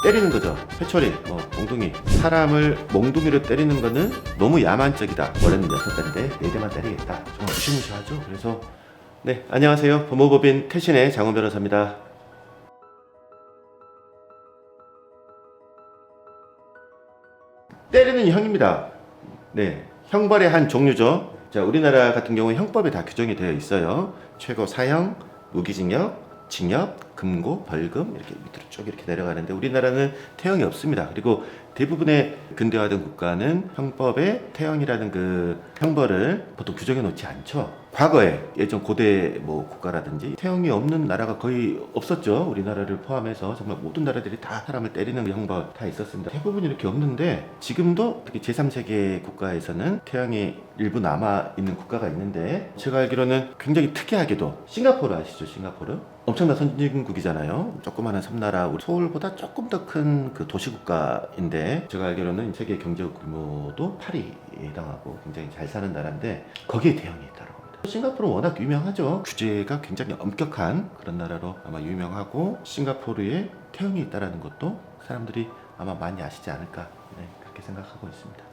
때리는 거죠. 회초리, 몽둥이. 사람을 몽둥이로 때리는 거는 너무 야만적이다. 원래는 6대인데 4대만 때리겠다. 정말 무시무시하죠. 그래서 네, 안녕하세요. 법무법인 태신의 장훈 변호사입니다. 때리는 형입니다. 네, 형벌의 한 종류죠. 자, 우리나라 같은 경우는 형법에 다 규정이 되어 있어요. 최고 사형, 무기징역, 징역, 금고, 벌금 이렇게 밑으로 쭉 이렇게 내려가는데 우리나라는 태형이 없습니다. 그리고 대부분의 근대화된 국가는 형법에 태형이라는 그 형벌을 보통 규정해 놓지 않죠. 과거에 예전 고대 국가라든지 태형이 없는 나라가 거의 없었죠. 우리나라를 포함해서 정말 모든 나라들이 다 사람을 때리는 그 형벌 다 있었습니다. 대부분 이렇게 없는데 지금도 특히 제3세계 국가에서는 태형이 일부 남아 있는 국가가 있는데 제가 알기로는 굉장히 특이하게도 싱가포르 아시죠? 싱가포르? 엄청난 선진국이잖아요. 조그마한 섬나라, 우리 서울보다 조금 더 큰 그 도시국가인데 제가 알기로는 세계 경제 규모도 8위에 해당하고 굉장히 잘 사는 나라인데 거기에 태형이 있다고 합니다. 싱가포르는 워낙 유명하죠. 규제가 굉장히 엄격한 그런 나라로 아마 유명하고 싱가포르에 태형이 있다는 것도 사람들이 아마 많이 아시지 않을까 그렇게 생각하고 있습니다.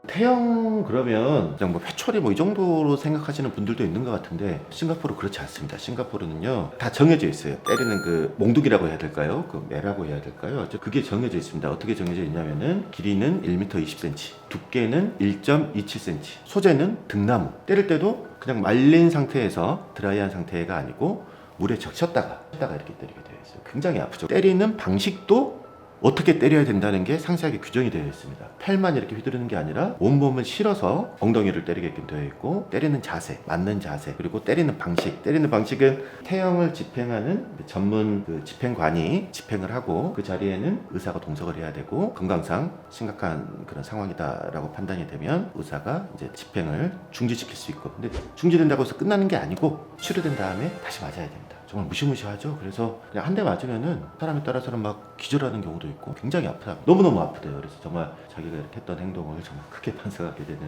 태형 그러면 그냥 회초리 이 정도로 생각하시는 분들도 있는 것 같은데 싱가포르 그렇지 않습니다. 싱가포르는요 다 정해져 있어요. 때리는 그 몽둥이라고 해야 될까요? 그 매라고 해야 될까요? 그게 정해져 있습니다. 어떻게 정해져 있냐면은 길이는 1m 20cm, 두께는 1.27cm, 소재는 등나무. 때릴 때도 그냥 말린 상태에서 드라이한 상태가 아니고 물에 적셨다가 이렇게 때리게 되어 있어요. 굉장히 아프죠. 때리는 방식도 어떻게 때려야 된다는 게 상세하게 규정이 되어 있습니다. 팔만 이렇게 휘두르는 게 아니라 온몸을 실어서 엉덩이를 때리게끔 되어 있고 때리는 자세, 맞는 자세, 그리고 때리는 방식. 때리는 방식은 태형을 집행하는 전문 그 집행관이 집행을 하고 그 자리에는 의사가 동석을 해야 되고 건강상 심각한 그런 상황이다라고 판단이 되면 의사가 이제 집행을 중지시킬 수 있고 근데 중지된다고 해서 끝나는 게 아니고 치료된 다음에 다시 맞아야 됩니다. 정말 무시무시하죠. 그래서 그냥 한 대 맞으면은 사람에 따라서는 막 기절하는 경우도 있고 굉장히 아프다. 너무너무 아프대요. 그래서 정말 자기가 이렇게 했던 행동을 정말 크게 반성하게 되는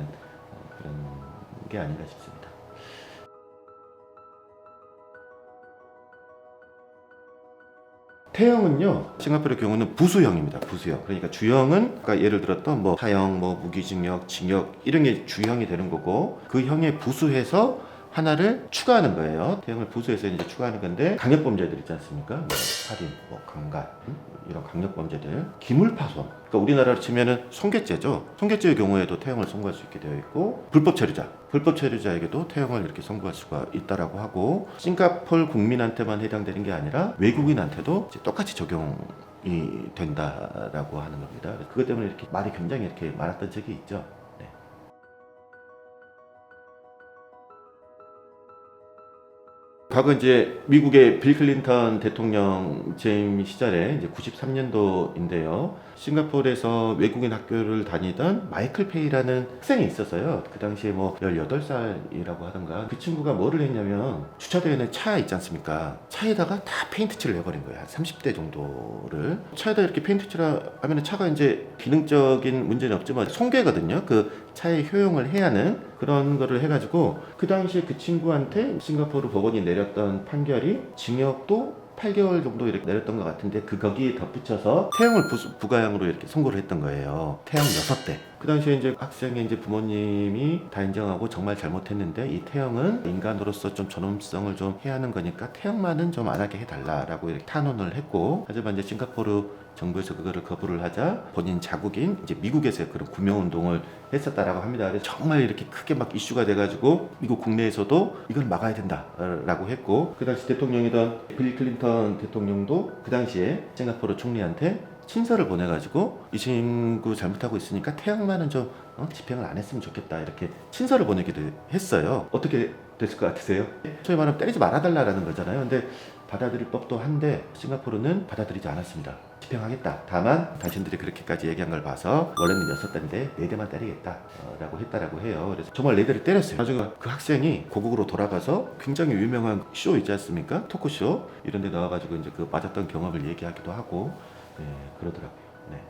그런 게 아닌가 싶습니다. 태형은요 싱가포르의 경우는 부수형입니다. 부수형. 그러니까 주형은 아까 예를 들었던 사형, 무기징역, 징역 이런 게 주형이 되는 거고 그 형에 부수해서 하나를 추가하는 거예요. 태형을 부수해서 이제 추가하는 건데 강력범죄들 있지 않습니까? 살인, 강간 이런 강력범죄들, 기물파손. 그러니까 우리나라로 치면은 손괴죄죠. 손괴죄의 경우에도 태형을 선고할 수 있게 되어 있고 불법 체류자, 불법 체류자에게도 태형을 이렇게 선고할 수가 있다라고 하고 싱가포르 국민한테만 해당되는 게 아니라 외국인한테도 똑같이 적용이 된다라고 하는 겁니다. 그것 때문에 이렇게 말이 굉장히 이렇게 많았던 적이 있죠. 과거 이제 미국의 빌 클린턴 대통령 재임 시절에 이제 93년도인데요. 싱가포르에서 외국인 학교를 다니던 마이클 페이라는 학생이 있었어요. 그 당시에 18살이라고 하던가. 그 친구가 뭐를 했냐면 주차되어 있는 차 있지 않습니까? 차에다가 다 페인트 칠을 해버린 거예요. 한 30대 정도를. 차에다 이렇게 페인트 칠하면 차가 이제 기능적인 문제는 없지만 손괴거든요. 그 차에 효용을 해야 하는 그런 거를 해가지고 그 당시에 그 친구한테 싱가포르 법원이 내렸던 판결이 징역도 8개월 정도 이렇게 내렸던 것 같은데 거기에 덧붙여서 태형을 부가형으로 이렇게 선고를 했던 거예요. 태형 6대. 그 당시에 이제 학생의 이제 부모님이 다 인정하고 정말 잘못했는데 이 태형은 인간으로서 좀 존엄성을 좀 해야 하는 거니까 태형만은 좀 안 하게 해달라라고 이렇게 탄원을 했고 하지만 이제 싱가포르 정부에서 그거를 거부를 하자 본인 자국인 이제 미국에서 그런 구명운동을 했었다라고 합니다. 그래서 정말 이렇게 크게 막 이슈가 돼가지고 미국 국내에서도 이걸 막아야 된다라고 했고 그 당시 대통령이던 빌 클린턴 대통령도 그 당시에 싱가포르 총리한테 친서를 보내가지고 이 친구 잘못하고 있으니까 태형만은 좀 집행을 안 했으면 좋겠다 이렇게 친서를 보내기도 했어요. 어떻게 됐을 것 같으세요? 소위 말하면 때리지 말아달라는 거잖아요. 근데 받아들일 법도 한데 싱가포르는 받아들이지 않았습니다. 집행하겠다. 다만 당신들이 그렇게까지 얘기한 걸 봐서 원래는 6대인데 4대만 때리겠다 라고 했다라고 해요. 그래서 정말 4대를 때렸어요. 나중에 그 학생이 고국으로 돌아가서 굉장히 유명한 쇼 있지 않습니까? 토크쇼 이런 데 나와가지고 이제 그 맞았던 경험을 얘기하기도 하고 그러더라고요. 네.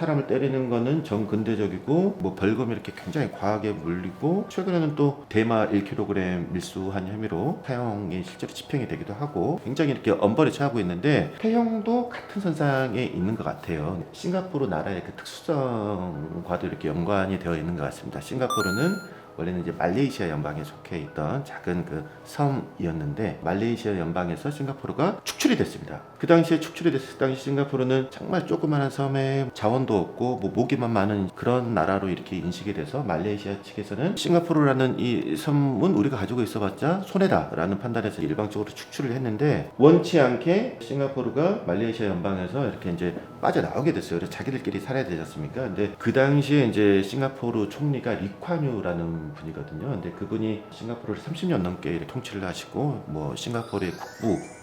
사람을 때리는 거는 정근대적이고 뭐 벌금이 이렇게 굉장히 과하게 물리고 최근에는 또 대마 1kg 밀수한 혐의로 사형이 실제로 집행이 되기도 하고 굉장히 이렇게 엄벌에 처하고 있는데 태형도 같은 선상에 있는 것 같아요. 싱가포르 나라의 그 특수성과도 이렇게 연관이 되어 있는 것 같습니다. 싱가포르는 원래는 이제 말레이시아 연방에 속해 있던 작은 그 섬이었는데 말레이시아 연방에서 싱가포르가 축출이 됐습니다. 그 당시에 축출이 됐을 당시 싱가포르는 정말 조그마한 섬에 자원도 없고 뭐 모기만 많은 그런 나라로 이렇게 인식이 돼서 말레이시아 측에서는 싱가포르라는 이 섬은 우리가 가지고 있어봤자 손해다라는 판단에서 일방적으로 축출을 했는데 원치 않게 싱가포르가 말레이시아 연방에서 이렇게 이제 빠져나오게 됐어요. 그래서 자기들끼리 살아야 되지 않습니까? 근데 그 당시에 이제 싱가포르 총리가 리콴유라는 분이거든요. 근데 그분이 싱가포르를 30년 넘게 이렇게 통치를 하시고 뭐 싱가포르의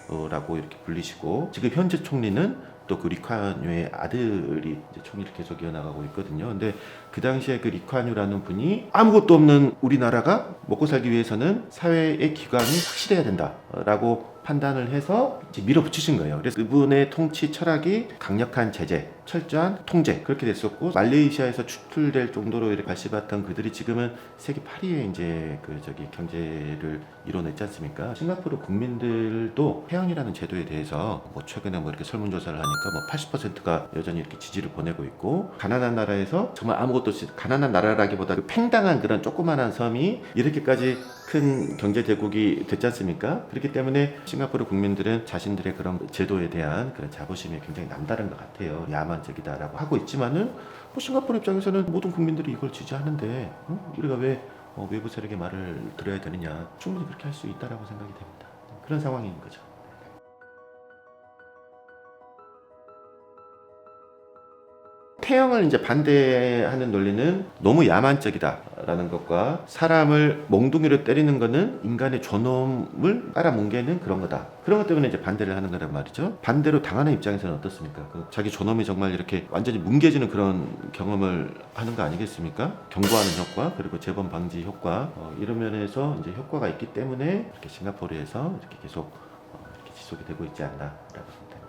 국부라고 이렇게 불리시고 지금 현재 총리는 또 그 리콴유의 아들이 이제 총리를 계속 이어나가고 있거든요. 근데 그 당시에 그 리콴유라는 분이 아무것도 없는 우리나라가 먹고 살기 위해서는 사회의 기관이 확실해야 된다라고 판단을 해서 이제 밀어붙이신 거예요. 그래서 그분의 통치 철학이 강력한 제재, 철저한 통제 그렇게 됐었고 말레이시아에서 축출될 정도로 이렇게 발씨봤던 그들이 지금은 세계 8위의 이제 그 저기 경제를 이뤄냈지 않습니까? 싱가포르 국민들도 태형이라는 제도에 대해서 뭐 최근에 뭐 이렇게 설문조사를 하니까 뭐 80%가 여전히 이렇게 지지를 보내고 있고 가난한 나라에서 정말 아무것도 없이 가난한 나라라기보다 그 팽당한 그런 조그만한 섬이 이렇게까지 큰 경제 대국이 됐지 않습니까? 그렇기 때문에 싱가포르 국민들은 자신들의 그런 제도에 대한 그런 자부심이 굉장히 남다른 것 같아요. 야만적이다라고 하고 있지만은 뭐 싱가포르 입장에서는 모든 국민들이 이걸 지지하는데 우리가 왜 외부 세력의 말을 들어야 되느냐? 충분히 그렇게 할 수 있다라고 생각이 됩니다. 그런 상황인 거죠. 태형을 이제 반대하는 논리는 너무 야만적이다라는 것과 사람을 몽둥이로 때리는 것은 인간의 존엄을 깔아뭉개는 그런 거다. 그런 것 때문에 이제 반대를 하는 거란 말이죠. 반대로 당하는 입장에서는 어떻습니까? 자기 존엄이 정말 이렇게 완전히 뭉개지는 그런 경험을 하는 거 아니겠습니까? 경고하는 효과 그리고 재범 방지 효과 이런 면에서 이제 효과가 있기 때문에 이렇게 싱가포르에서 이렇게 계속 이렇게 지속이 되고 있지 않나라고 생각합니다.